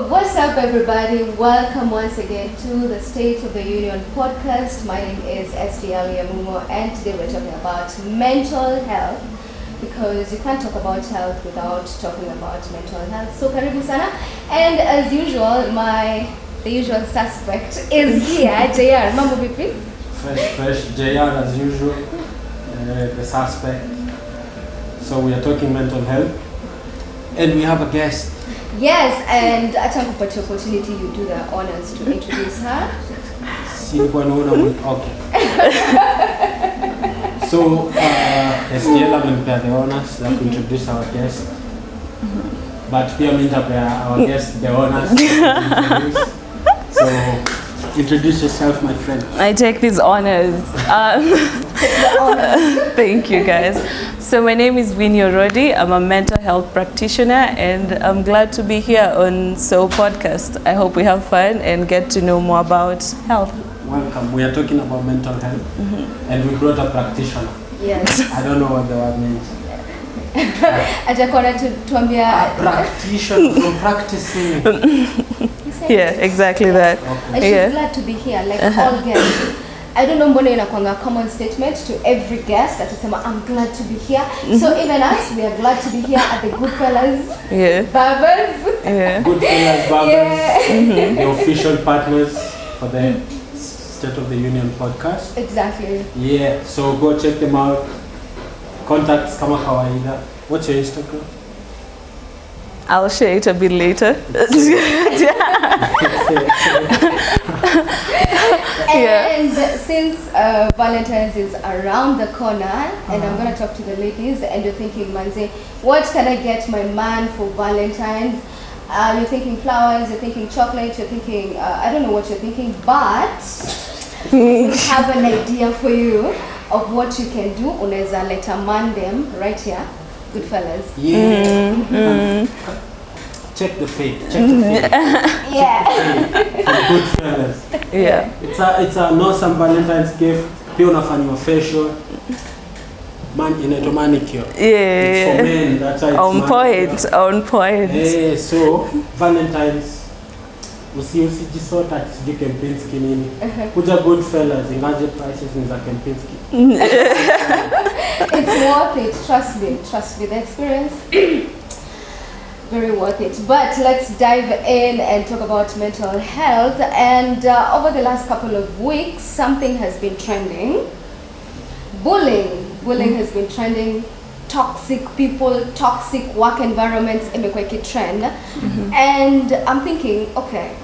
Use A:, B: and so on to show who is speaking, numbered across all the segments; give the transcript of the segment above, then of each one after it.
A: What's up, everybody? Welcome once again to the State of the Union podcast. My name is SDL Yamumo, and today we're talking about mental health, because you can't talk about health without talking about mental health. So karibu sana, and as usual, the usual suspect is here, JR. Mambo vipi?
B: Fresh, JR as usual, the suspect. So we are talking mental health, and we have a guest.
A: Yes, and I thank you for the opportunity. You do the honors to introduce her.
B: Okay. So, SDL amenipea the honors to introduce our guest. But we are our guest the honors to introduce. So, introduce yourself, my friend.
C: I take these honors. Thank you, guys. So my name is Winnie Orodi. I'm a mental health practitioner, and I'm glad to be here on So Podcast. I hope we have fun and get to know more about health.
B: Welcome. We are talking about mental health, and we brought a practitioner.
A: Yes.
B: I don't know what the word means.
A: A
B: practitioner for practicing.
C: Yeah, exactly that.
A: Okay. She's glad to be here, like all guests. I don't know mbona inakuanga common statement to every guest that say I'm glad to be here. So even us, we are glad to be here at the Goodfellas.
C: Yeah.
A: Barbers.
C: Yeah.
B: Goodfellas Barbers.
A: Yeah.
B: The official partners for the State of the Union podcast.
A: Exactly.
B: Yeah. So go check them out. Contacts kama kawaida. What's your Instagram?
C: I'll share it a bit later.
A: And since Valentine's is around the corner, and I'm going to talk to the ladies, and you're thinking, Manze, what can I get my man for Valentine's? You're thinking flowers, you're thinking chocolate, you're thinking, I don't know what you're thinking, but we have an idea for you of what you can do. Unaweza let a man them right here. Goodfellas.
B: Yeah. Check the fake.
A: Yeah.
B: Goodfellas.
C: Yeah.
B: It's a awesome Valentine's gift. Pia unafanywa facial. Man inaitwa manicure.
C: Yeah.
B: It's for men. That's why it's
C: on point.
B: Yeah, so Valentine's usijisota sijui Kempinski nini. Kuja Goodfellas ingaje prices ni za Kempinski.
A: It's worth it, trust me, the experience. Very worth it. But let's dive in and talk about mental health. And over the last couple of weeks, something has been trending. Bullying has been trending. Toxic people, toxic work environments, imekuwa trend. And I'm thinking, okay,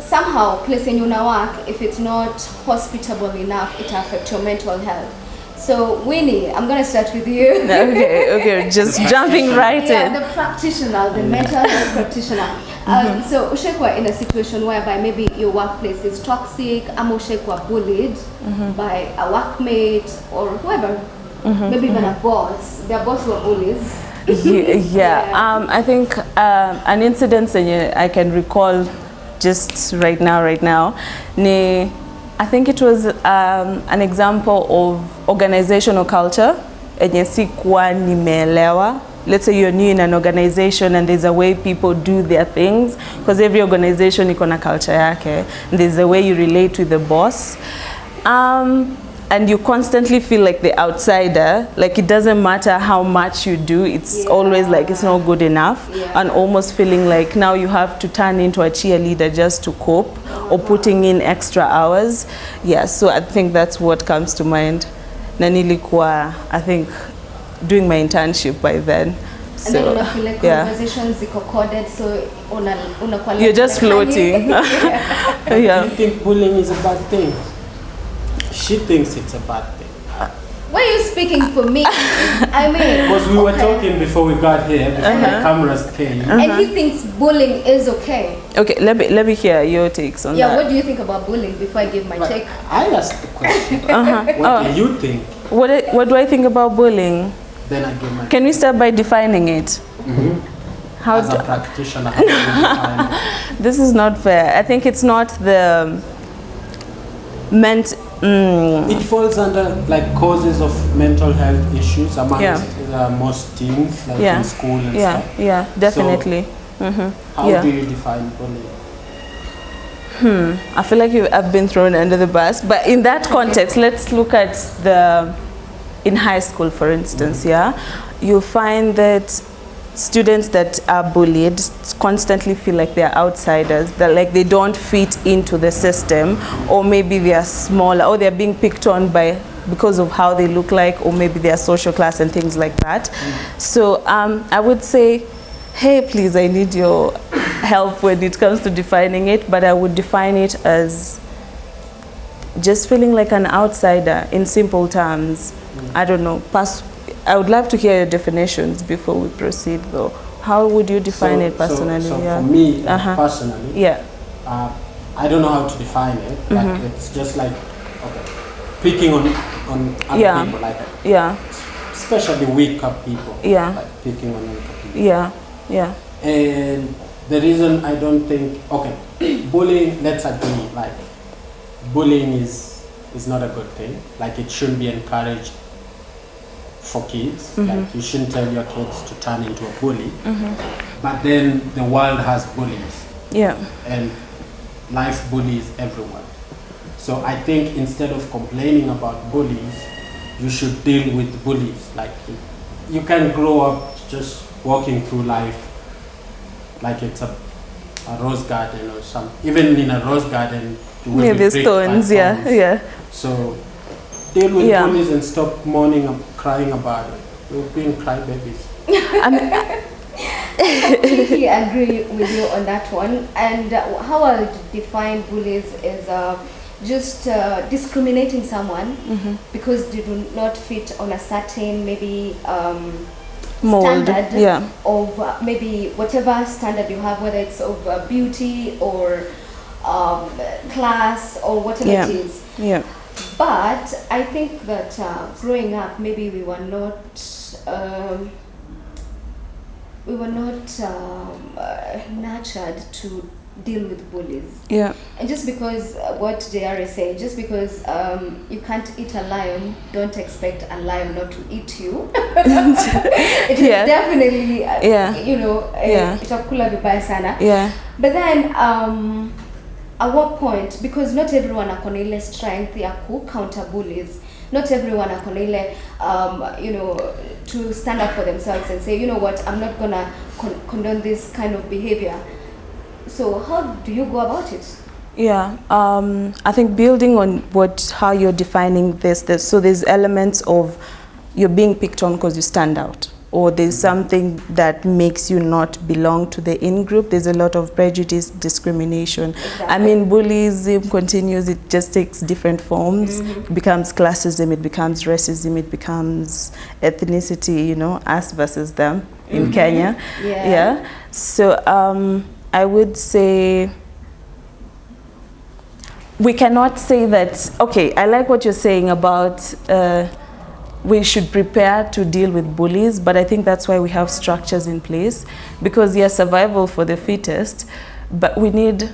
A: somehow place in your work, if it's not hospitable enough, it affects your mental health. So Winnie, I'm going to start with you.
C: Okay, just jumping right in.
A: The practitioner, the mental health practitioner. So ushekwa in a situation whereby maybe your workplace is toxic, ama ushekwa bullied by a workmate or whoever, maybe even a boss. Their boss were bullies.
C: Yeah. I think an incident I can recall just right now, I think it was an example of organizational culture. Let's say you're new in an organization and there's a way people do their things, because every organization iko na culture yake. There's a way you relate with the boss. And you constantly feel like the outsider, like it doesn't matter how much you do, it's always like it's not good enough, and almost feeling like now you have to turn into a cheerleader just to cope, or putting in extra hours. Yeah, so I think that's what comes to mind. Na nilikuwa, I think, doing my internship by then.
A: And then you feel like conversations are coded, so
C: you're just floating.
B: Yeah. You think bullying is a bad thing? She thinks it's a bad thing.
A: Why are you speaking for me? I mean,
B: because we were talking before we got here, before the cameras came.
A: And he thinks bullying is okay.
C: Okay, let me hear your takes on that.
A: Yeah, what do you think about bullying before I give my take?
B: I asked the question. What do you think?
C: What do I think about bullying?
B: Then I give my.
C: Can we start by defining it? How
B: as a practitioner, how do you define it?
C: This is not fair. I think it's not the
B: It falls under like causes of mental health issues among most teens, like in school and stuff.
C: Yeah, definitely.
B: How
C: Yeah.
B: do you define bullying?
C: I feel like I've been thrown under the bus, but in that context, let's look at in high school, for instance, yeah, you find that students that are bullied constantly feel like they're outsiders, that like they don't fit into the system, or maybe they are smaller, or they're being picked on because of how they look like, or maybe their social class and things like that. So I would say, hey, please, I need your help when it comes to defining it, but I would define it as just feeling like an outsider in simple terms. I don't know. I would love to hear your definitions before we proceed, though. How would you define it personally?
B: So
C: yeah.
B: for me, personally,
C: Yeah.
B: I don't know how to define it, but it's just like, okay, picking on other people, like, especially weaker people.
C: Yeah.
B: Like picking on weaker people.
C: Yeah. Yeah.
B: And the reason I don't think, okay, bullying, let's agree, like, bullying is not a good thing. Like, it shouldn't be encouraged for kids. Like, you shouldn't tell your kids to turn into a bully. But then the world has bullies.
C: Yeah.
B: And life bullies everyone. So I think instead of complaining about bullies, you should deal with bullies. Like, you can grow up just walking through life like it's a rose garden or something. Even in a rose garden, you will be pricked by
C: stones, yeah.
B: So deal with bullies and stop mourning and crying about it. You're being crybabies.
A: I completely agree with you on that one. And how I would define bullies is just discriminating someone because they do not fit on a certain maybe
C: mold,
A: standard of maybe whatever standard you have, whether it's of beauty or class or whatever it is.
C: Yeah.
A: But I think that growing up, maybe we were not nurtured to deal with bullies. Yeah. And just because what JR is saying, just because you can't eat a lion, don't expect a lion not to eat you. It is definitely, itakula vibaya sana. Yeah. But then, at what point, because not everyone akona ile strength ya ku counter bullies. Not everyone akona ile, to stand up for themselves and say, you know what, I'm not gonna condone this kind of behavior. So how do you go about it?
C: Yeah, I think building on how you're defining this, so there's elements of you're being picked on because you stand out, or there's something that makes you not belong to the in-group. There's a lot of prejudice, discrimination. Exactly. I mean, bullyism continues, it just takes different forms. It becomes classism, it becomes racism, it becomes ethnicity, us versus them in Kenya. Yeah. So, I would say we cannot say that, okay, I like what you're saying about we should prepare to deal with bullies, but I think that's why we have structures in place, because yes, survival for the fittest, but we need,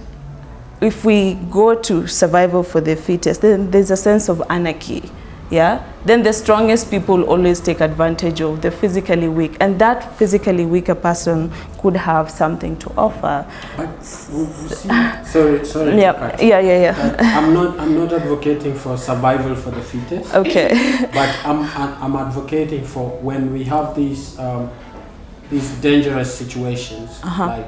C: if we go to survival for the fittest, then there's a sense of anarchy. Yeah, then the strongest people always take advantage of the physically weak, and that physically weaker person could have something to offer.
B: But sorry.
C: Yeah.
B: I'm not advocating for survival for the fittest.
C: Okay.
B: But I'm advocating for when we have these dangerous situations, like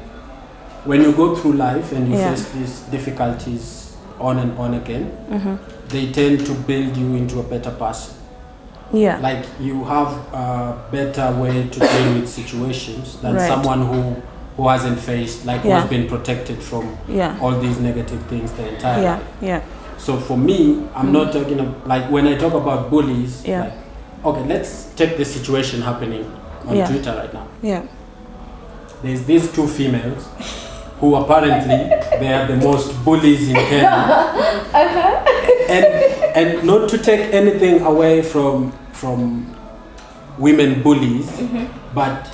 B: when you go through life and you face these difficulties on and on again. They tend to build you into a better person. Yeah. Like you have a better way to deal with situations than someone who hasn't faced, like who has been protected from all these negative things the entire life. Yeah. So for me, I'm not talking about, like when I talk about bullies, like, okay, let's take the situation happening on Twitter right now. Yeah. There's these two females who apparently they are the most bullies in Kenya. And not to take anything away from women bullies, but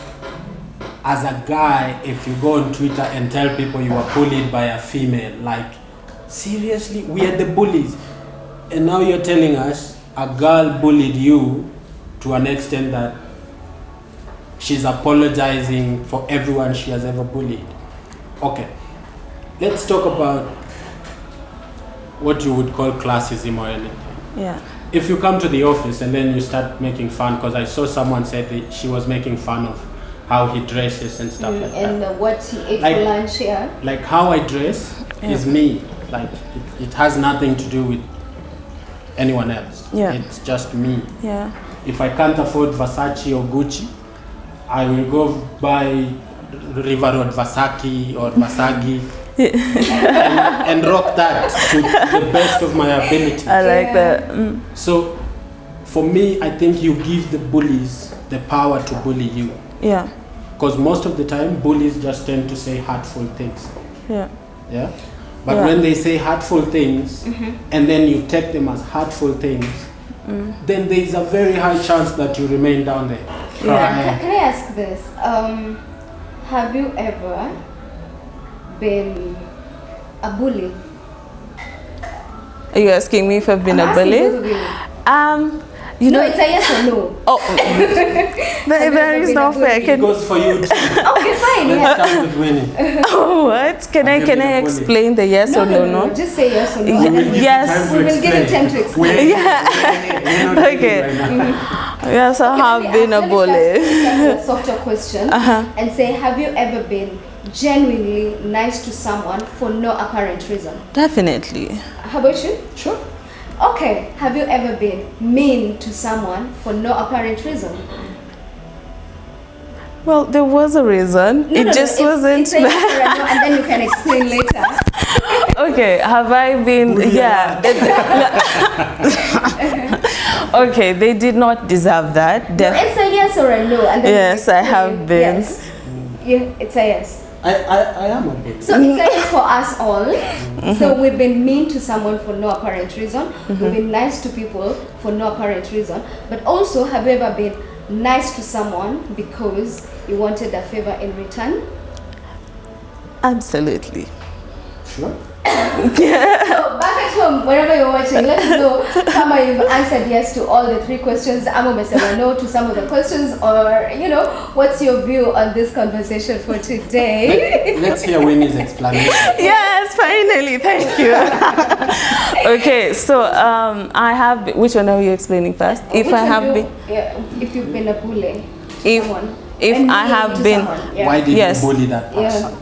B: as a guy, if you go on Twitter and tell people you are bullied by a female, like, seriously, we are the bullies. And now you're telling us a girl bullied you to an extent that she's apologizing for everyone she has ever bullied. Okay, let's talk about what you would call classism or anything.
C: Yeah.
B: If you come to the office and then you start making fun, because I saw someone said that she was making fun of how he dresses and stuff like that.
A: And what he ate
B: Like-
A: for lunch, yeah.
B: Like how I dress is me. Like it has nothing to do with anyone else.
C: Yeah.
B: It's just me.
C: Yeah.
B: If I can't afford Versace or Gucci, I will go buy River Road Versace or Versace and rock that to the best of my ability.
C: I like
A: Yeah.
C: that. Mm.
B: So for me, I think you give the bullies the power to bully you.
C: Yeah.
B: Because most of the time, bullies just tend to say hurtful things.
C: Yeah.
B: Yeah? But
C: Yeah.
B: when they say hurtful things, and then you take them as hurtful things, then there is a very high chance that you remain down there.
C: Yeah.
A: Can I ask this? Have you ever been a bully?
C: Are you asking me if I've been
A: I'm
C: a
A: asking
C: bully?
A: both of you.
C: You
A: No,
C: know.
A: it's a yes or no.
C: Oh, there is
A: been
C: no
A: a
C: fair.
A: bully?
B: It goes for you too.
A: Okay, fine.
B: Let's
A: Yeah.
B: start with Winnie.
C: Oh, what? Can
B: Have you
C: I
B: been a bully?
C: explain the yes or no?
A: Just say yes or no.
C: We
A: and then
C: will give Yes.
A: we will give it time to explain.
B: Yeah.
C: Okay. Yes, I have been a
A: Let me
C: bully.
A: start with a softer question and say, have you ever been genuinely nice to someone for no apparent reason?
C: Definitely.
A: How about you?
B: Sure.
A: Okay, have you ever been mean to someone for no apparent reason?
C: Well, there was a reason. It just wasn't.
A: It's a yes or a no, and then you can explain later.
C: Okay, have I been?
B: Bully
C: Yeah. Okay, they did not deserve that.
A: No, it's a yes or a no, and then
C: Yes,
A: you
C: I
A: explain.
C: have been.
A: Yes. Yeah, it's a yes.
B: I am a bully.
A: So it's a yes for us all. So we've been mean to someone for no apparent reason. We've been nice to people for no apparent reason. But also, have you ever been nice to someone because you wanted a favor in return?
C: Absolutely.
B: Sure.
A: So back at home, wherever you're watching, let us know how you've answered yes to all the 3 questions. I'm going to say no to some of the questions, or what's your view on this conversation for today?
B: Let's hear Winnie's explanation.
C: Yes, finally, thank you. Okay, so I have. Which one are you explaining first? If
A: Which
C: I
A: one
C: have been,
A: if you've been a bully to
C: If-
A: someone.
C: if
A: And
C: I
A: mean
C: have
A: to
C: been-
A: someone, yeah.
B: Why did
C: Yes.
B: you bully that person?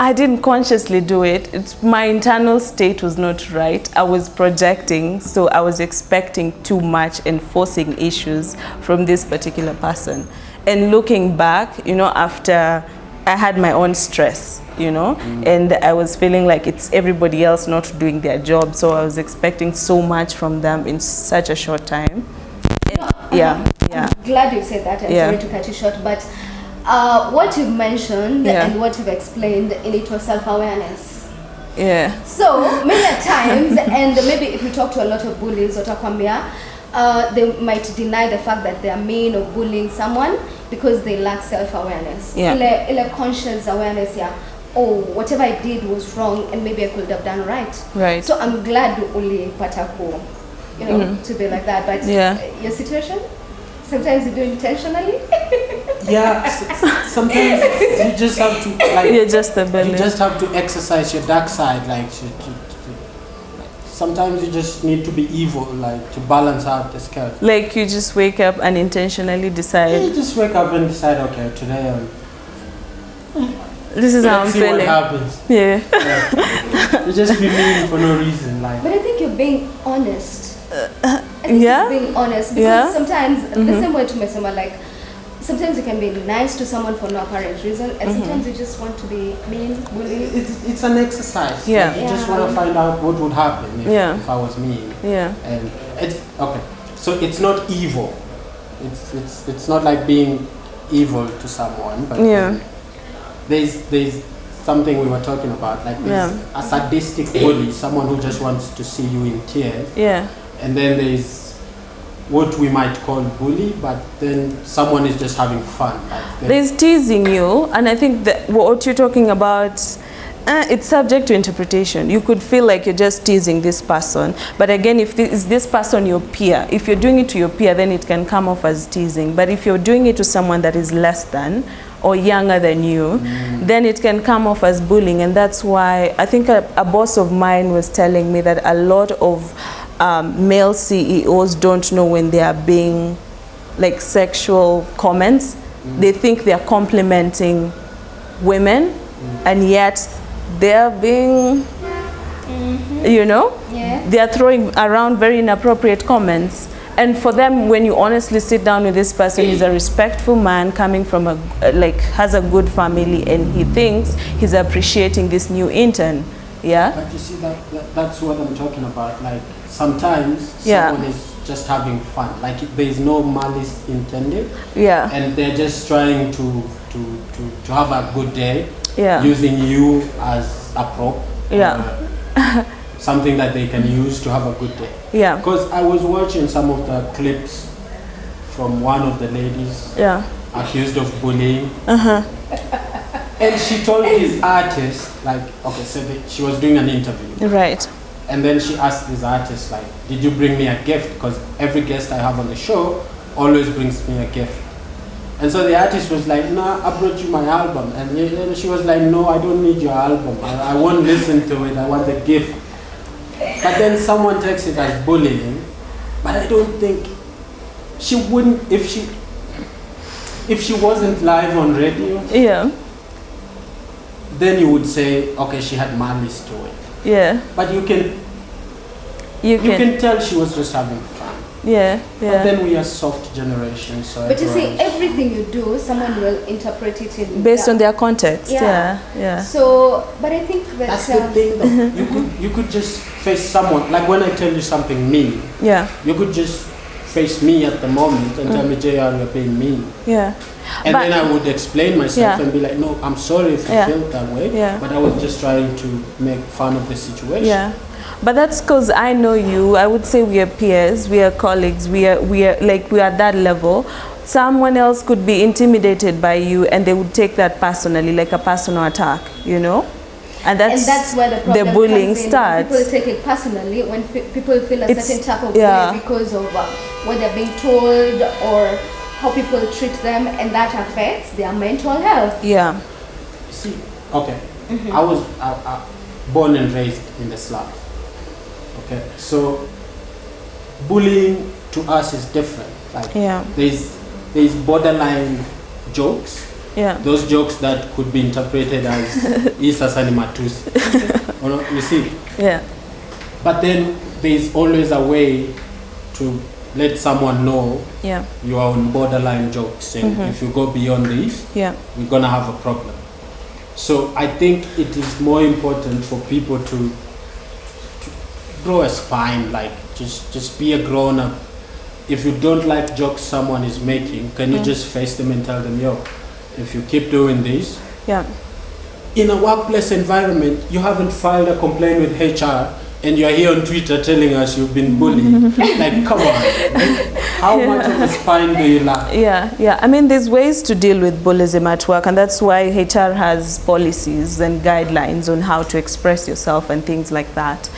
C: I didn't consciously do it. It's my internal state was not right. I was projecting, so I was expecting too much and forcing issues from this particular person. And looking back, after I had my own stress, and I was feeling like it's everybody else not doing their job, so I was expecting so much from them in such a short time. Yeah.
A: Glad you said that. I'm
C: Yeah.
A: sorry to cut you short, but what you've mentioned
C: Yeah.
A: and what you've explained, it was self-awareness.
C: Yeah.
A: So many a times, and maybe if you talk to a lot of bullies or takwambia, they might deny the fact that they are mean or bullying someone because they lack self-awareness.
C: Yeah.
A: Ile conscious awareness, yeah. Oh, whatever I did was wrong, and maybe I could have done right.
C: Right.
A: So I'm glad uli patako, to be like that. But
C: Yeah.
A: your situation, sometimes you do intentionally.
B: Yeah, sometimes you just have to
C: You're just a bully.
B: you just have to exercise your dark side. Sometimes you just need to be evil, to balance out the scale.
C: Like you just wake up and intentionally decide,
B: You just wake up and decide, okay, today
C: this is how I'm
B: let's see what
C: feeling.
B: happens.
C: Yeah.
B: You just be mean for no reason,
A: But I think you're being honest. I think
C: yeah?
A: you're being honest because
C: Yeah.
A: sometimes the same way to tumesema, like sometimes you can be nice to someone for no apparent reason, and sometimes you just want to be mean, bully.
B: It's an exercise.
C: Yeah.
B: You just
A: Yeah.
B: want to find out what would happen if I was mean.
C: Yeah.
B: And okay, so it's not evil. It's not like being evil to someone, but
C: Yeah.
B: there's something we were talking about, like there's a sadistic bully, someone who just wants to see you in tears,
C: Yeah.
B: and then there's what we might call bully, but then someone is just having fun.
C: There's teasing you, and I think that what you're talking about, it's subject to interpretation. You could feel like you're just teasing this person, but again, if is this person your peer, if you're doing it to your peer, then it can come off as teasing. But if you're doing it to someone that is less than, or younger than you, then it can come off as bullying. And that's why I think a boss of mine was telling me that a lot of male CEOs don't know when they are being like sexual comments. They think they are complimenting women, and yet they're being, you know, they are throwing around very inappropriate comments. And for them, when you honestly sit down with this person, he's a respectful man coming from has a good family, and he thinks he's appreciating this new intern. Yeah.
B: But you see, that's what I'm talking about. Like sometimes someone is just having fun. Like there is no malice intended. Yeah. And they're just trying to have a good day. Yeah. Using you as a prop. Yeah. Something that they can use to have a good day. Yeah. Because I was watching some of the clips from one of the ladies accused of bullying. And she told his artist, like, okay, so she was doing an interview. Right. And then she asked this artist, like, did you bring me a gift? Because every guest I have on the show always brings me a gift. And so the artist was like, no, I brought you my album. And she was like, no, I don't need your album. I won't listen to it. I want the gift. But then someone takes it as bullying. But I don't think she wouldn't, if she wasn't live on radio. Yeah. Then you would say, okay, she had malice to it. Yeah. But you can tell she was just having fun. Yeah, yeah. But then we are soft generation, so. But you see, everything you do, someone will interpret it in
C: based on their context. Yeah, yeah.
A: So, but I think
B: that's the thing, though. You could just face someone, like when I tell you something mean. Yeah. You could just face me at the moment and tell me, JR, you're being mean. Yeah. And then I would explain myself and be like, no, I'm sorry if you feel that way. Yeah. But I was just trying to make fun of the situation. Yeah.
C: But that's because I know you. I would say we are peers, we are colleagues, we are at that level. Someone else could be intimidated by you and they would take that personally, like a personal attack, you know? And that's where the bullying starts.
A: People take it personally when people feel a certain type of way because of what they're being told or how people treat them, and that affects their mental health.
B: Yeah. See, okay. I was born and raised in the slums. Okay, so bullying to us is different. Like there's borderline jokes. Yeah. Those jokes that could be interpreted as Isa Sanimatus. You see? Yeah. But then there's always a way to let someone know you are on borderline jokes. And if you go beyond this, we're gonna have a problem. So I think it is more important for people to grow a spine, like just be a grown up. If you don't like jokes someone is making, can you just face them and tell them, yo, if you keep doing this, in a workplace environment, you haven't filed a complaint with HR and you're here on Twitter telling us you've been bullied. Like, come on. How much of a spine do you lack?
C: Yeah. I mean, there's ways to deal with bullying at work, and that's why HR has policies and guidelines on how to express yourself and things like that.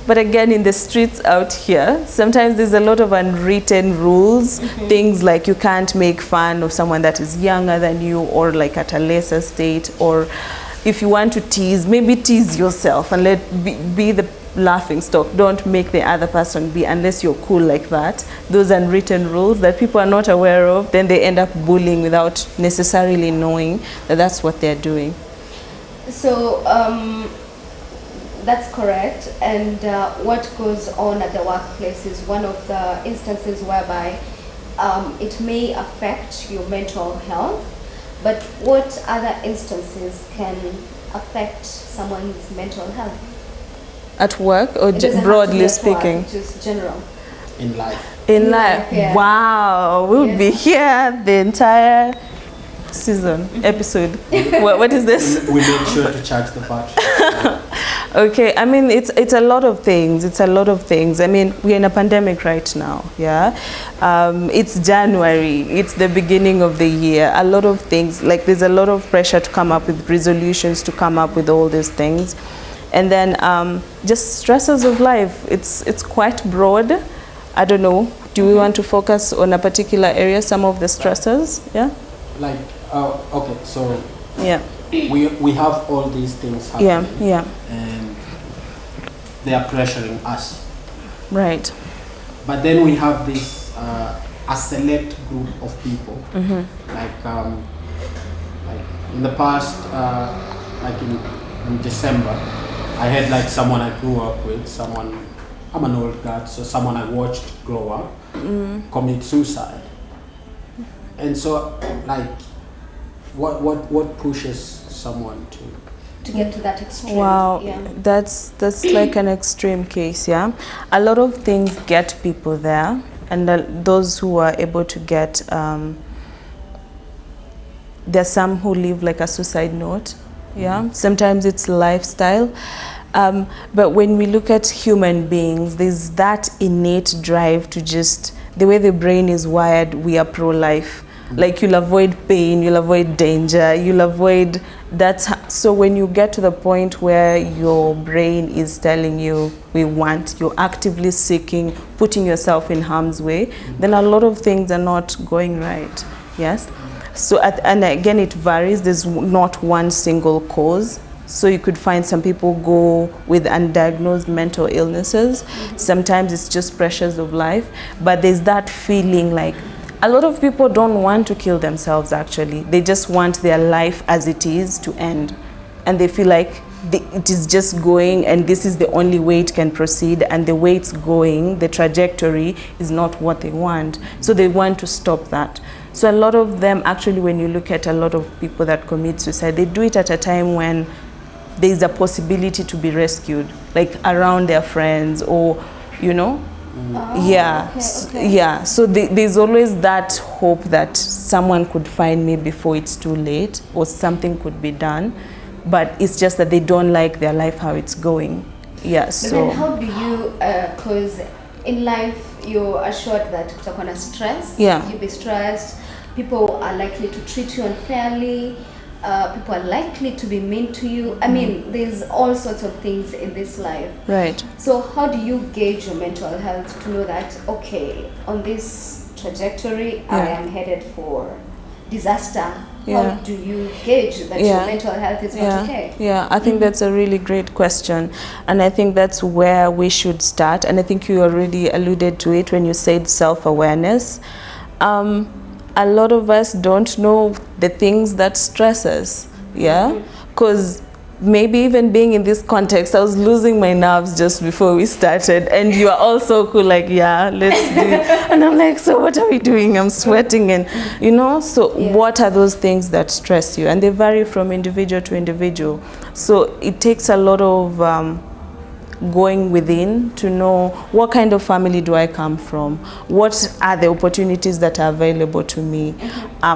C: But again, in the streets out here, sometimes there's a lot of unwritten rules, things like you can't make fun of someone that is younger than you or like at a lesser state, or if you want to tease, maybe tease yourself and be the laughing stock. Don't make the other person be, unless you're cool like that. Those unwritten rules that people are not aware of, then they end up bullying without necessarily knowing that that's what they're doing.
A: So, that's correct, and what goes on at the workplace is one of the instances whereby it may affect your mental health, but what other instances can affect someone's mental health?
C: At work or broadly speaking?
A: Work, just general.
B: In life.
C: In life, yeah. Wow, we'll be here the entire season, episode. What is this?
B: We make sure to charge the battery.
C: Okay, I mean, it's a lot of things. It's a lot of things. I mean, we're in a pandemic right now, yeah? It's January. It's the beginning of the year. A lot of things, like there's a lot of pressure to come up with resolutions, to come up with all these things. And then just stresses of life. It's quite broad. I don't know. Do we want to focus on a particular area, some of the stresses? Yeah?
B: Like Okay, so
C: Yeah.
B: we have all these things happening.
C: Yeah.
B: And they are pressuring us.
C: Right.
B: But then we have this a select group of people, like in the past, like in December, I had like someone I grew up with, someone, I'm an old guy, so someone I watched grow up commit suicide. And so, like, what pushes someone
A: to get to that extreme?
C: Wow,
A: Yeah.
C: that's like an extreme case. Yeah, a lot of things get people there, and those who are able to get, there's some who live like a suicide note. Yeah, sometimes it's lifestyle. But when we look at human beings, there's that innate drive to just, the way the brain is wired, we are pro-life. Like, you'll avoid pain, you'll avoid danger, you'll avoid that. So when you get to the point where your brain is telling you, you're actively seeking, putting yourself in harm's way, then a lot of things are not going right. Yes. So, and again, it varies. There's not one single cause. So you could find some people go with undiagnosed mental illnesses. Sometimes it's just pressures of life. But there's that feeling like, a lot of people don't want to kill themselves, actually. They just want their life as it is to end. And they feel like it is just going, and this is the only way it can proceed. And the way it's going, the trajectory, is not what they want. So they want to stop that. So a lot of them, actually, when you look at a lot of people that commit suicide, they do it at a time when there is a possibility to be rescued, like around their friends, or, you know. Yeah,
A: okay.
C: Yeah. So there's always that hope that someone could find me before it's too late, or something could be done. But it's just that they don't like their life, how it's going. Yeah. So
A: then how do you, because in life you're assured that kutakuwa na stress,
C: Yeah.
A: you'll be stressed, people are likely to treat you unfairly, people are likely to be mean to you. I mean, there's all sorts of things in this life.
C: Right.
A: So how do you gauge your mental health to know that, okay, on this trajectory, I am headed for disaster?
C: Yeah.
A: How do you gauge that your mental health is not okay?
C: Yeah, I think that's a really great question. And I think that's where we should start. And I think you already alluded to it when you said self-awareness. A lot of us don't know the things that stress us, yeah? Because maybe even being in this context, I was losing my nerves just before we started, and you are also cool, like, yeah, let's do it. And I'm like, so what are we doing? I'm sweating, and, you know, so what are those things that stress you? And they vary from individual to individual. So it takes a lot of going within to know, what kind of family do I come from? What are the opportunities that are available to me?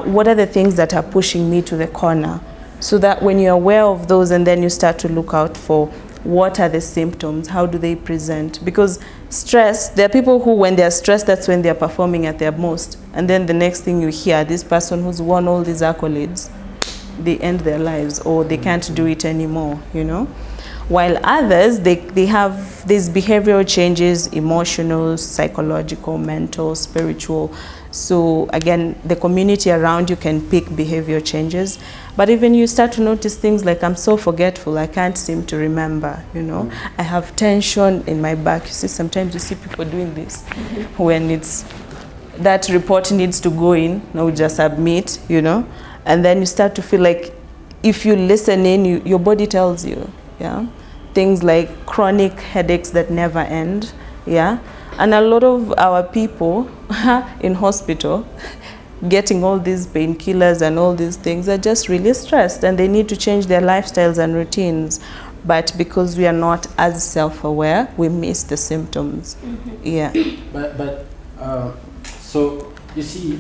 C: What are the things that are pushing me to the corner? So that when you're aware of those, and then you start to look out for, what are the symptoms? How do they present? Because stress, there are people who, when they're stressed, that's when they're performing at their most. And then the next thing you hear, this person who's won all these accolades, they end their lives, or they can't do it anymore, you know? While others, they have these behavioral changes, emotional, psychological, mental, spiritual. So again, the community around you can pick behavior changes. But even you start to notice things like, I'm so forgetful, I can't seem to remember, you know. I have tension in my back. You see, sometimes you see people doing this when it's, that report needs to go in, no, we just submit, you know. And then you start to feel like, if you listen in, your body tells you, yeah. Things like chronic headaches that never end, yeah. And a lot of our people in hospital getting all these painkillers and all these things are just really stressed, and they need to change their lifestyles and routines. But because we are not as self-aware, we miss the symptoms. Yeah.
B: But so you see,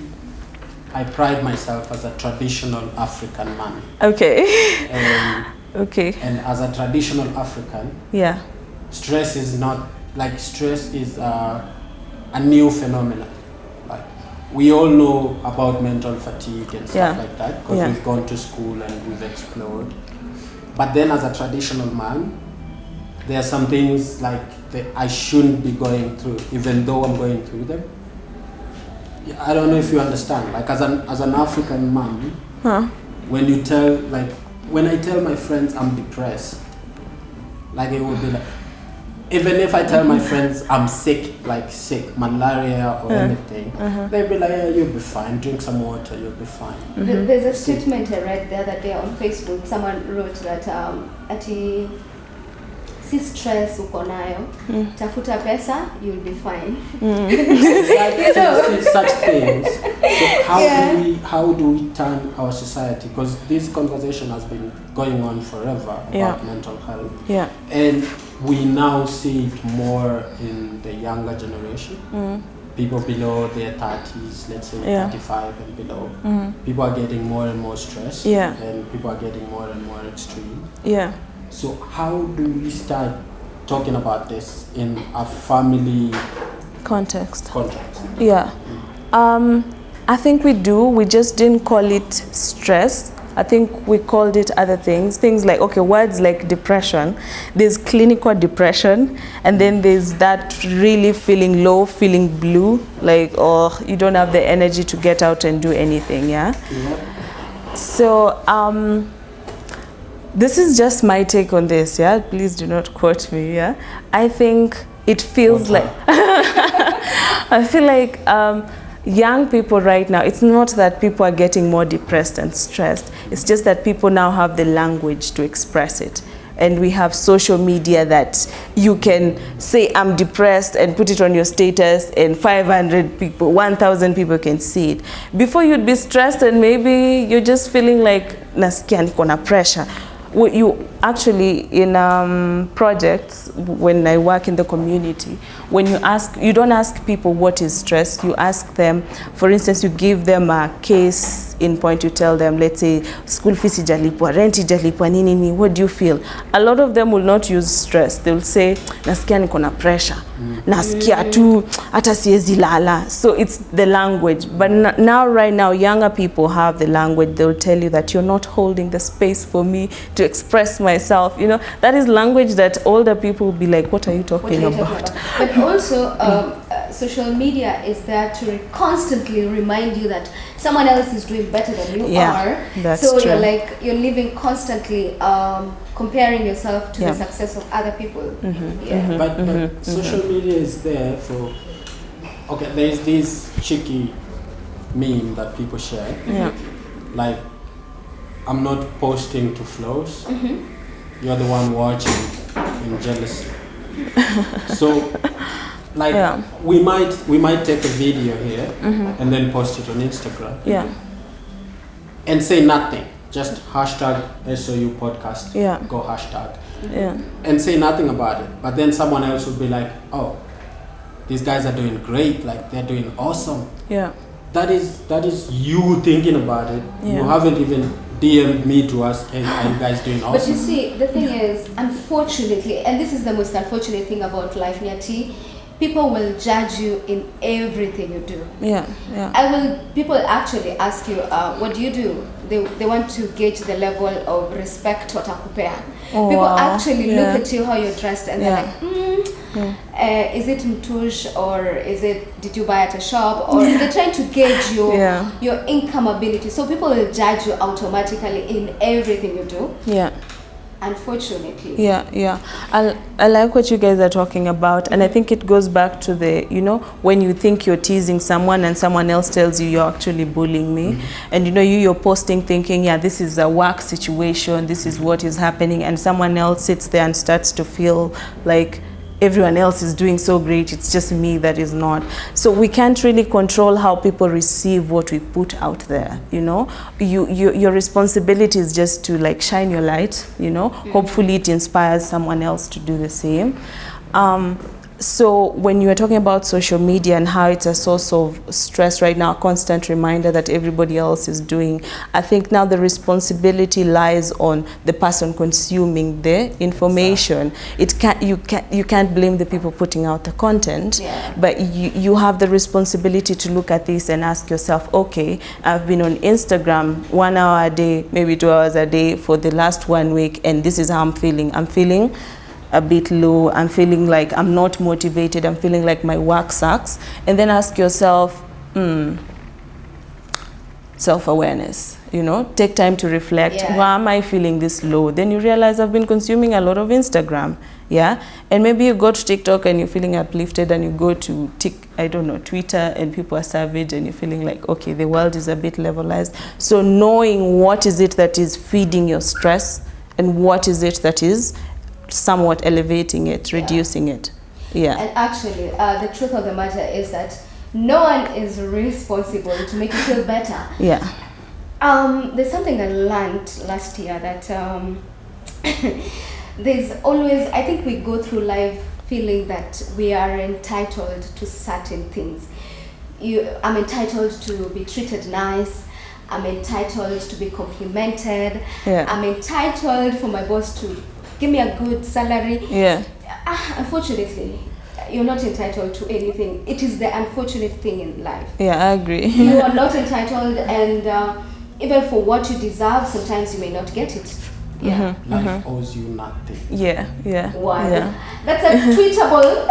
B: I pride myself as a traditional African man.
C: Okay. Okay.
B: And as a traditional African,
C: yeah,
B: stress is not, like, stress is a new phenomenon. Like, we all know about mental fatigue and stuff like that, because we've gone to school and we've explored. But then as a traditional man, there are some things like that I shouldn't be going through, even though I'm going through them. I don't know if you understand. Like, as an African man, When you tell, like, when I tell my friends I'm depressed, like it would be like, even if I tell my friends I'm sick, like sick, malaria or anything, they'll be like, yeah, you'll be fine, drink some water, you'll be fine.
A: There's a statement I read the other day on Facebook. Someone wrote that ati si stress uko nayo, tafuta pesa, you'll be fine.
B: It's such things. So how do we turn our society? Because this conversation has been going on forever about mental health.
C: Yeah.
B: And we now see it more in the younger generation. People below their 30s, let's say 35 and below. People are getting more and more stressed. And people are getting more and more extreme.
C: Yeah.
B: So how do we start talking about this in a family
C: context?
B: Yeah.
C: I think we do. We just didn't call it stress. I think we called it other things. Things like, okay, words like depression. There's clinical depression, and then there's that really feeling low, feeling blue, like, oh, you don't have the energy to get out and do anything, yeah? So, this is just my take on this, yeah? Please do not quote me, yeah? I think it feels like... I feel like young people right now, it's not that people are getting more depressed and stressed. It's just that people now have the language to express it. And we have social media that you can say, I'm depressed, and put it on your status, and 500 people, 1,000 people can see it. Before, you'd be stressed and maybe you're just feeling like, nasikia niko na pressure. You actually, in projects, when I work in the community, when you don't ask people what is stress, you ask them, for instance, you give them a case in point, you tell them, let's say, school fees ijalipwa, rent ijalipwa, nini, what do you feel? A lot of them will not use stress. They will say, nasikia niko na pressure, nasikia tu, hata siezi lala. So it's the language. But now, right now, younger people have the language. They'll tell you that you're not holding the space for me to express myself. You know, that is language that older people will be like, what are you talking about?
A: But also, social media is there to constantly remind you that someone else is doing better than you are.
C: That's
A: so
C: true.
A: you're living constantly comparing yourself to the success of other people.
B: But social media is there for, okay, there's this cheeky meme that people share. Like, I'm not posting to flows. You're the one watching and jealous. So, like, we might take a video here and then post it on Instagram. And say nothing. Just hashtag SOU podcast. Go hashtag. And say nothing about it. But then someone else will be like, oh, these guys are doing great. Like, they're doing awesome. That is you thinking about it. You haven't even DM'd me to ask, hey, are you guys doing awesome?
A: But you see, the thing is, unfortunately, and this is the most unfortunate thing about life, Nyati, people will judge you in everything you do. People actually ask you, what do you do? They want to gauge the level of respect watakupea. People actually look at you, how you're dressed, and they're like, is it mtush, or did you buy at a shop, or they're trying to gauge your income ability. So people will judge you automatically in everything you do. Unfortunately.
C: I like what you guys are talking about, and I think it goes back to the, you know, when you think you're teasing someone and someone else tells you you're actually bullying me, and you know, you're posting thinking, this is a work situation, this is what is happening, and someone else sits there and starts to feel like everyone else is doing so great, it's just me that is not. So we can't really control how people receive what we put out there, you know. Your responsibility is just to, like, shine your light, you know. Hopefully it inspires someone else to do the same. So when you are talking about social media and how it's a source of stress right now, a constant reminder that everybody else is doing, I think now the responsibility lies on the person consuming the information. You can't blame the people putting out the content, but you have the responsibility to look at this and ask yourself, okay, I've been on Instagram 1 hour a day, maybe 2 hours a day for the last 1 week, and this is how I'm feeling. I'm feeling a bit low, I'm feeling like I'm not motivated, I'm feeling like my work sucks. And then ask yourself, self-awareness. You know, take time to reflect.
A: Yeah.
C: Why am I feeling this low? Then you realize I've been consuming a lot of Instagram. Yeah. And maybe you go to TikTok and you're feeling uplifted, and you go to Twitter, and people are savage, and you're feeling like, okay, the world is a bit levelized. So knowing what is it that is feeding your stress and what is it that is somewhat elevating it, reducing it. Yeah.
A: And actually, the truth of the matter is that no one is responsible to make you feel better.
C: Yeah.
A: There's something I learned last year that there's always, I think we go through life feeling that we are entitled to certain things. I'm entitled to be treated nice. I'm entitled to be complimented.
C: Yeah.
A: I'm entitled for my boss to give me a good salary.
C: Yeah.
A: Unfortunately, you're not entitled to anything. It is the unfortunate thing in life.
C: Yeah, I agree.
A: You are not entitled, and even for what you deserve, sometimes you may not get it. Yeah.
B: Life owes you nothing.
C: Yeah, yeah.
A: Wow.
C: Yeah.
A: That's a tweetable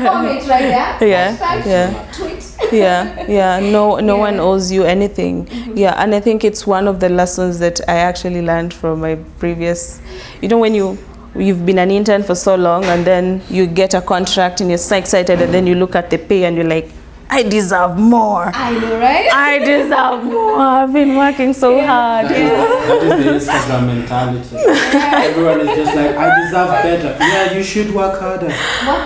A: comment right there.
C: Yeah,
A: Hashtag
C: yeah.
A: tweet.
C: Yeah. No
A: Yeah.
C: one owes you anything. Yeah, and I think it's one of the lessons that I actually learned from my previous, you know, when you've been an intern for so long, and then you get a contract and you're so excited, and then you look at the pay and you're like, I deserve more.
A: I know, right?
C: I deserve more. I've been working so hard.
B: That is the Instagram mentality. Everyone is just like, I deserve better. Yeah, you should work harder.
A: Work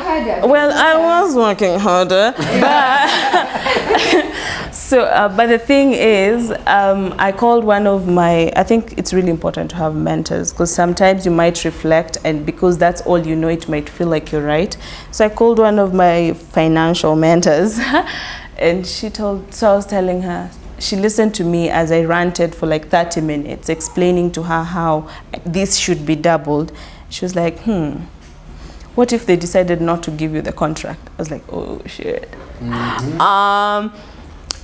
A: harder.
C: Well, I was working harder, but the thing is, I called one of my, I think it's really important to have mentors, because sometimes you might reflect, and because that's all you know, it might feel like you're right. So I called one of my financial mentors, and so I was telling her, she listened to me as I ranted for like 30 minutes, explaining to her how this should be doubled. She was like, what if they decided not to give you the contract? I was like, oh shit.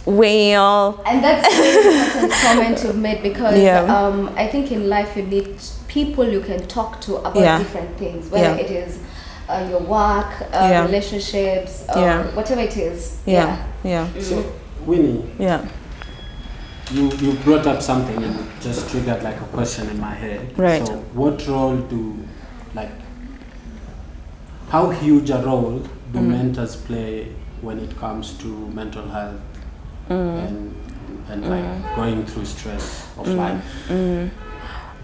C: Well,
A: And that's a very important comment you've made, because
C: Yeah.
A: I think in life you need people you can talk to about
C: Yeah.
A: different things, whether
C: Yeah.
A: it is your work,
C: Yeah.
A: relationships,
C: Yeah.
A: whatever it is.
C: yeah.
B: So, Winnie,
C: Yeah.
B: you brought up something and it just triggered like a question in my head.
C: Right.
B: So, what role how huge a role do mentors play when it comes to mental health and like going through stress of life?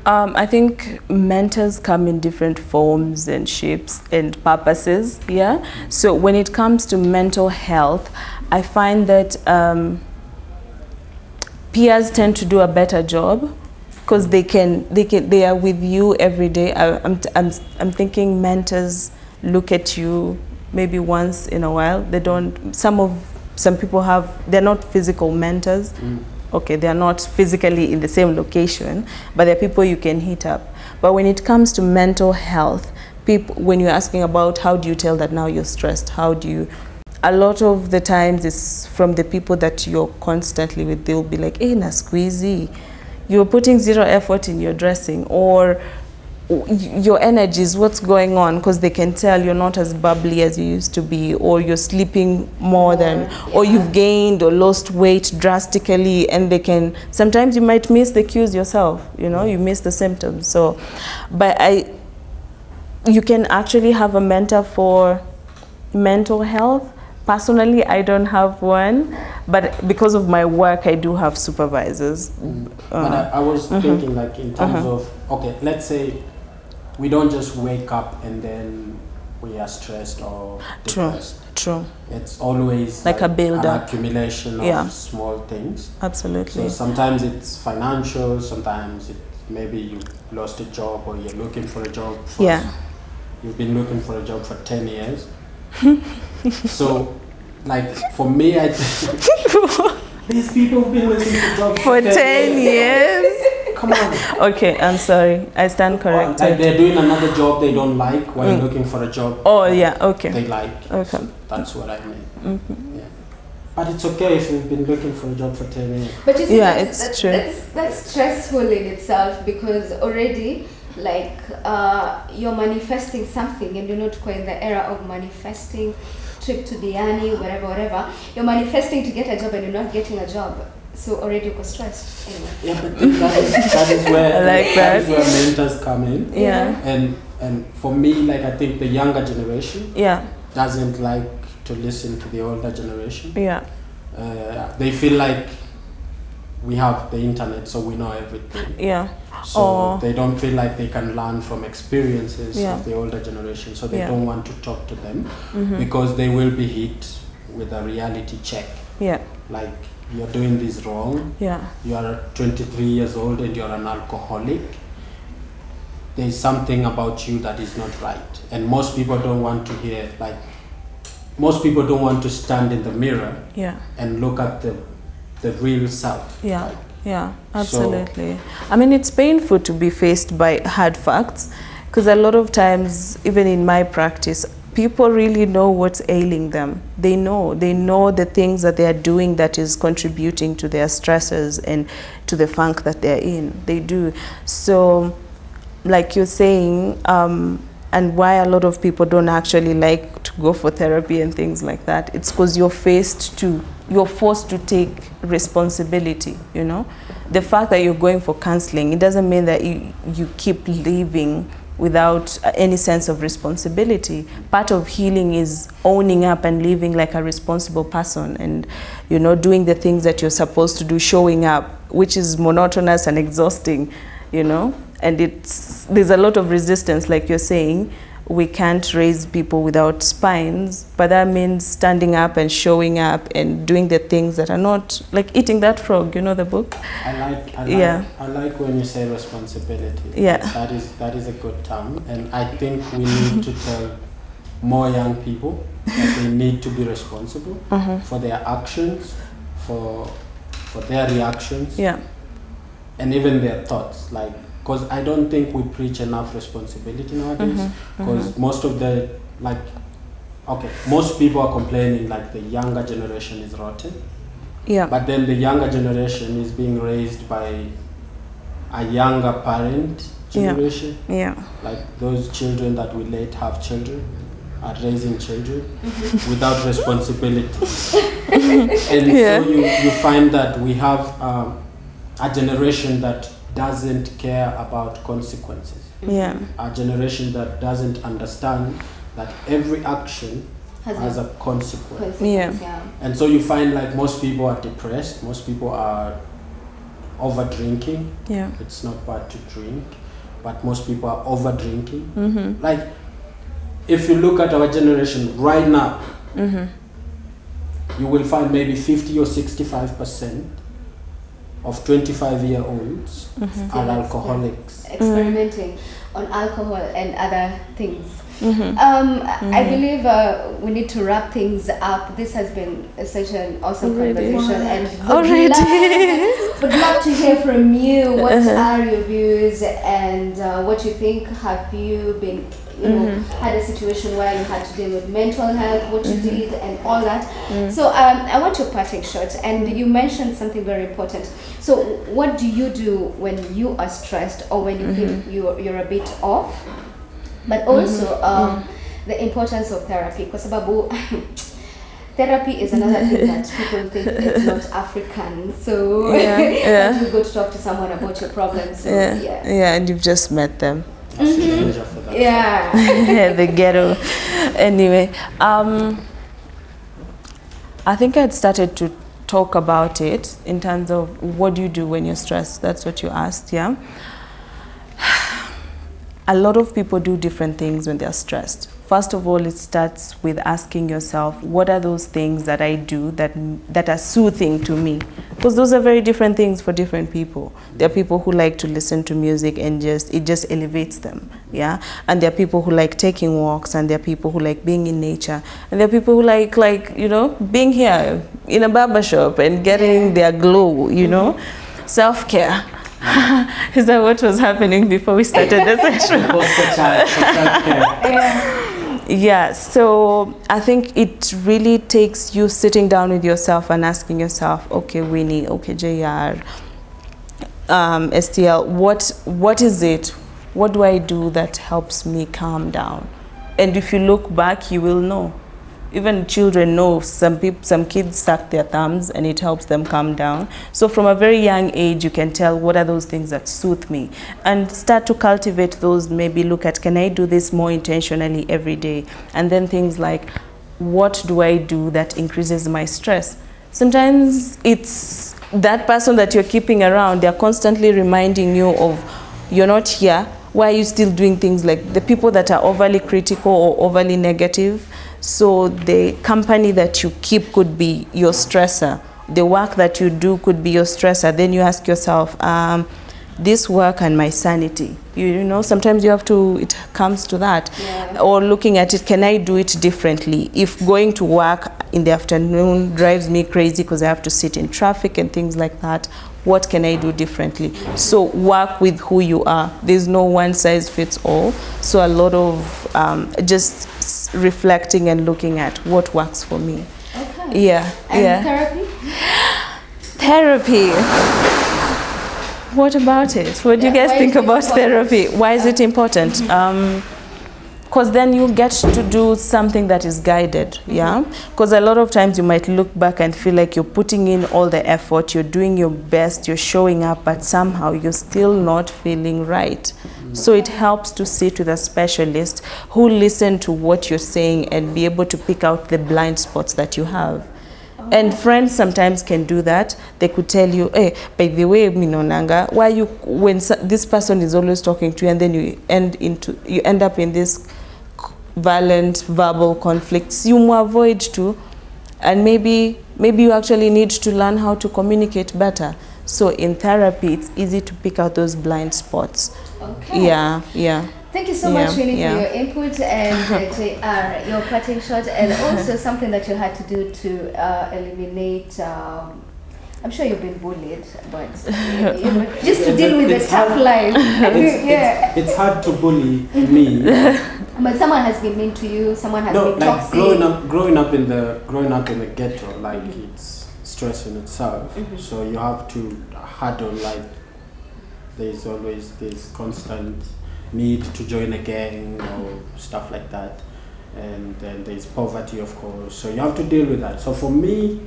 C: I think mentors come in different forms and shapes and purposes, yeah? So when it comes to mental health, I find that peers tend to do a better job, because they are with you every day. I'm thinking mentors look at you maybe once in a while. They don't, some people they're not physical mentors. Okay, they're not physically in the same location, but they're people you can hit up. But when it comes to mental health, when you're asking about how do you tell that now you're stressed, a lot of the times it's from the people that you're constantly with. They'll be like, hey, na squeezy, you're putting zero effort in your dressing, or your energies, what's going on, because they can tell you're not as bubbly as you used to be, or you're sleeping more than, or you've gained or lost weight drastically, and sometimes you might miss the cues yourself, you miss the symptoms. So, but you can actually have a mentor for mental health. Personally, I don't have one, but because of my work, I do have supervisors.
B: But I was thinking like in terms of, okay, let's say we don't just wake up and then we are stressed or depressed.
C: True.
B: It's always
C: like a build-up,
B: an accumulation of small things.
C: Absolutely.
B: So sometimes it's financial, sometimes maybe you lost a job or you're looking for a job. You've been looking for a job for 10 years. So, like, for me, I these people have been looking for jobs
C: for 10 years.
B: Come on.
C: Okay, I'm sorry. I stand corrected.
B: Like they're doing another job they don't like while looking for a job.
C: Oh, yeah, okay.
B: They like.
C: Okay.
B: So that's what I mean. Yeah. But it's okay if you've been looking for a job for 10 years.
A: But you see,
C: it's true.
A: That's stressful in itself, because already, like, you're manifesting something, and you're not quite in the era of manifesting, trip to Diani, whatever. You're manifesting to get a job and you're not getting a job. So already you're stressed anyway.
B: Yeah, but then that is where
C: I like
B: that is
C: that.
B: where mentors come in.
C: Yeah.
B: And for me, like I think the younger generation
C: Yeah.
B: doesn't like to listen to the older generation.
C: Yeah.
B: They feel like we have the internet, so we know everything.
C: Yeah.
B: So they don't feel like they can learn from experiences
C: Yeah.
B: of the older generation. So they
C: Yeah.
B: don't want to talk to them because they will be hit with a reality check.
C: Yeah.
B: Like, you're doing this wrong.
C: Yeah.
B: You are 23 years old and you're an alcoholic. There's something about you that is not right. And most people don't want to hear, like, most people don't want to stand in the mirror
C: Yeah.
B: and look at the real self.
C: Yeah.
B: Like,
C: Yeah, absolutely. I mean, it's painful to be faced by hard facts, because a lot of times, even in my practice, people really know what's ailing them. They know the things that they are doing that is contributing to their stresses and to the funk that they're in. They do. So, like you're saying, and why a lot of people don't actually like to go for therapy and things like that, it's because you're forced to take responsibility, you know. The fact that you're going for counseling, it doesn't mean that you keep living without any sense of responsibility. Part of healing is owning up and living like a responsible person, and, you know, doing the things that you're supposed to do, showing up, which is monotonous and exhausting, you know. And there's a lot of resistance, like you're saying. We can't raise people without spines, but that means standing up and showing up and doing the things that are not, like eating that frog, you know the book?
B: I like when you say responsibility.
C: Yeah.
B: That is a good term, and I think we need to tell more young people that they need to be responsible for their actions, for their reactions,
C: Yeah.
B: and even their thoughts. Like, because I don't think we preach enough responsibility nowadays. Because most of the, like, okay, most people are complaining like the younger generation is rotten.
C: Yeah.
B: But then the younger generation is being raised by a younger parent generation.
C: Yeah.
B: Like those children that will late have children are raising children without responsibility. And so you find that we have a generation that doesn't care about consequences.
C: Yeah.
B: A generation that doesn't understand that every action has a consequence.
C: Yeah.
B: And so you find like most people are depressed, most people are over drinking.
C: Yeah.
B: It's not bad to drink, but most people are over drinking. Like, if you look at our generation right now, you will find maybe 50 or 65% of 25-year-olds are alcoholics.
A: Experimenting on alcohol and other things. I believe we need to wrap things up. This has been such an awesome conversation, and would love to hear from you. What are your views and what you think? Have you been, you know, had a situation where you had to deal with mental health, what you did, and all that? So I want your parting shot, and you mentioned something very important. So what do you do when you are stressed or when you feel you're a bit off? But also the importance of therapy, because therapy is another thing that people think it's not African. So that you go to talk to someone about your problems. So,
C: and you've just met them.
A: The
C: ghetto. Anyway, I think I'd started to talk about it in terms of what do you do when you're stressed. That's what you asked, yeah? A lot of people do different things when they're stressed. First of all, it starts with asking yourself, what are those things that I do that are soothing to me? Because those are very different things for different people. There are people who like to listen to music and it just elevates them, yeah? And there are people who like taking walks, and there are people who like being in nature, and there are people who like you know, being here in a barbershop and getting their glow, you know? Self-care. Is that what was happening before we started the session? Yeah, so I think it really takes you sitting down with yourself and asking yourself, okay, Winnie, okay, JR, STL, what is it? What do I do that helps me calm down? And if you look back, you will know. even children know some kids suck their thumbs and it helps them calm down. So from a very young age, you can tell what are those things that soothe me, and start to cultivate those. Maybe look at, can I do this more intentionally every day? And then things like, what do I do that increases my stress? Sometimes it's that person that you're keeping around, they're constantly reminding you of, you're not here. Why are you still doing things like the people that are overly critical or overly negative? So the company that you keep could be your stressor. The work that you do could be your stressor. Then you ask yourself, this work and my sanity. You know, sometimes you have to, it comes to that.
A: Yeah.
C: Or looking at it, can I do it differently? If going to work in the afternoon drives me crazy because I have to sit in traffic and things like that, what can I do differently? So work with who you are. There's no one size fits all. So a lot of just reflecting and looking at what works for me.
A: Okay.
C: Yeah.
A: And
C: therapy? Therapy. What about it? What do you guys think about therapy? Why is it important? Because then you get to do something that is guided, yeah? Because a lot of times you might look back and feel like you're putting in all the effort, you're doing your best, you're showing up, but somehow you're still not feeling right. So it helps to sit with a specialist who listen to what you're saying and be able to pick out the blind spots that you have. And friends sometimes can do that. They could tell you, hey, by the way, Minonanga, why you, when this person is always talking to you, and then you end up in this violent verbal conflicts, you avoid to, and maybe you actually need to learn how to communicate better. So in therapy, it's easy to pick out those blind spots.
A: Okay.
C: Yeah.
A: Thank you so much, Winnie, for your input, and JR, your parting shot, and also something that you had to do to eliminate. I'm sure you've been bullied, but just to deal with the tough life.
B: It's hard to bully me.
A: But someone has been mean to you. Someone has been toxic.
B: Growing up in the ghetto, like it's stress in itself. So you have to hurdle, like there's always this constant need to join a gang or stuff like that, and then there's poverty, of course, so you have to deal with that. So for me,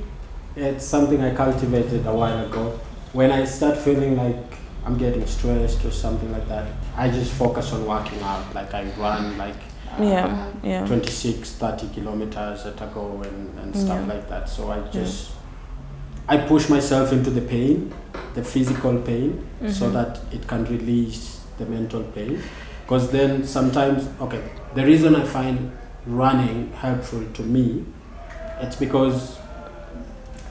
B: it's something I cultivated a while ago. When I start feeling like I'm getting stressed or something like that, I just focus on working out. Like I run like 26-30 kilometers at a go and stuff like that. So I push myself into the pain, the physical pain, so that it can release the mental pain. Because then sometimes, the reason I find running helpful to me, it's because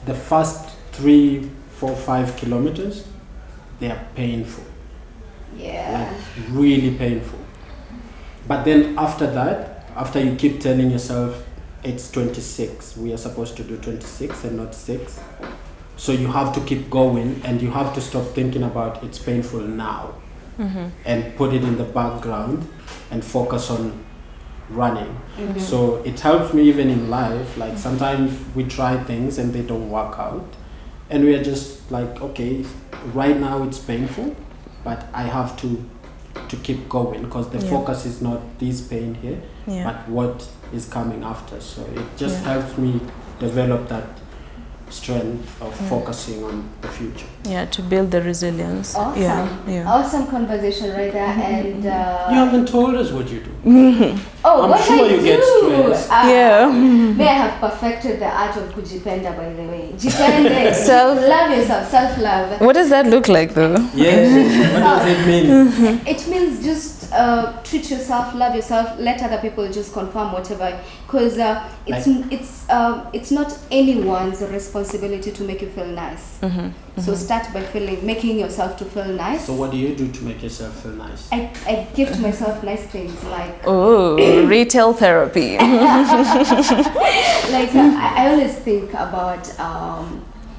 B: the first 3, 4, 5 kilometers, they are painful.
A: Yeah.
B: Like really painful. But then after that, after you keep telling yourself it's 26, we are supposed to do 26 and not 6. So you have to keep going, and you have to stop thinking about it's painful now. And put it in the background and focus on running. So it helps me even in life. Like sometimes we try things and they don't work out, and we are just like, okay, right now it's painful, but I have to keep going, because the focus is not this pain here, but what is coming after. So it just helps me develop that strength of focusing on the future.
C: Yeah, to build the resilience.
A: Awesome. Awesome conversation right there. And
B: you haven't told us what you do.
A: I'm
B: what sure you get stressed.
A: May I have perfected the art of kujipenda, by the way. Jipende. Love yourself, self-love.
C: What does that look like though?
B: Yes. What does it mean?
A: It means just treat yourself, love yourself, let other people just confirm whatever, because it's not anyone's responsibility to make you feel nice. So start by making yourself to feel nice.
B: So what do you do to make yourself feel nice?
A: I gift myself nice things, like
C: retail therapy.
A: Like I always think about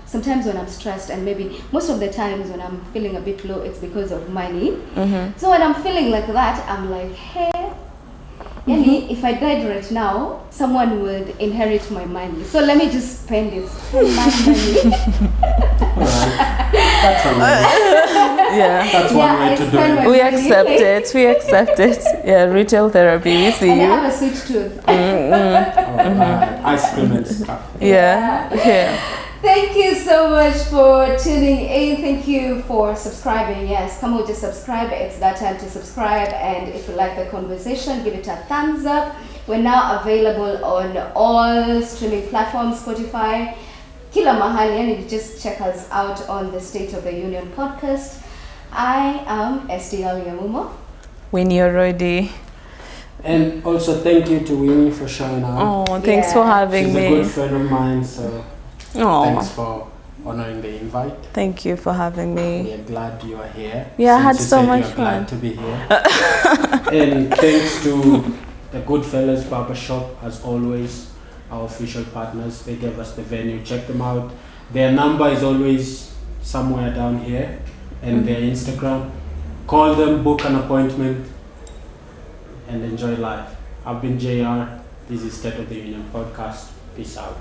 A: sometimes when I'm stressed, and maybe most of the times when I'm feeling a bit low, it's because of money. So when I'm feeling like that, I'm like, hey, if I died right now, someone would inherit my money. So let me just spend it. My money.
B: That's amazing.
C: Yeah.
B: That's one way to do it.
C: We accept it. We accept it. Yeah, retail therapy. We see
A: And I
C: you.
A: have a sweet tooth.
B: Ice cream and stuff.
C: Yeah. Yeah.
A: Thank you so much for tuning in. Thank you for subscribing. Yes, come on, just subscribe. It's that time to subscribe. And if you like the conversation, give it a thumbs up. We're now available on all streaming platforms, Spotify, Kila Mahali, and you just check us out on the State of the Union podcast. I am SDL Yamumo.
C: Winnie Orodi.
B: And also thank you to Winnie for showing up.
C: Oh, thanks for having
B: She's
C: me.
B: a good friend of mine, so thanks
C: Oh,
B: for honoring the invite.
C: thank you for having me.
B: We are glad you are here.
C: Yeah, I had
B: Since you
C: so
B: said
C: much
B: you're
C: fun.
B: glad to be here. And thanks to the Goodfellas Barbershop, as always, our official partners. They gave us the venue. Check them out. Their number is always somewhere down here, and their Instagram. Call them, book an appointment, and enjoy life. I've been JR. This is State of the Union podcast. Peace out.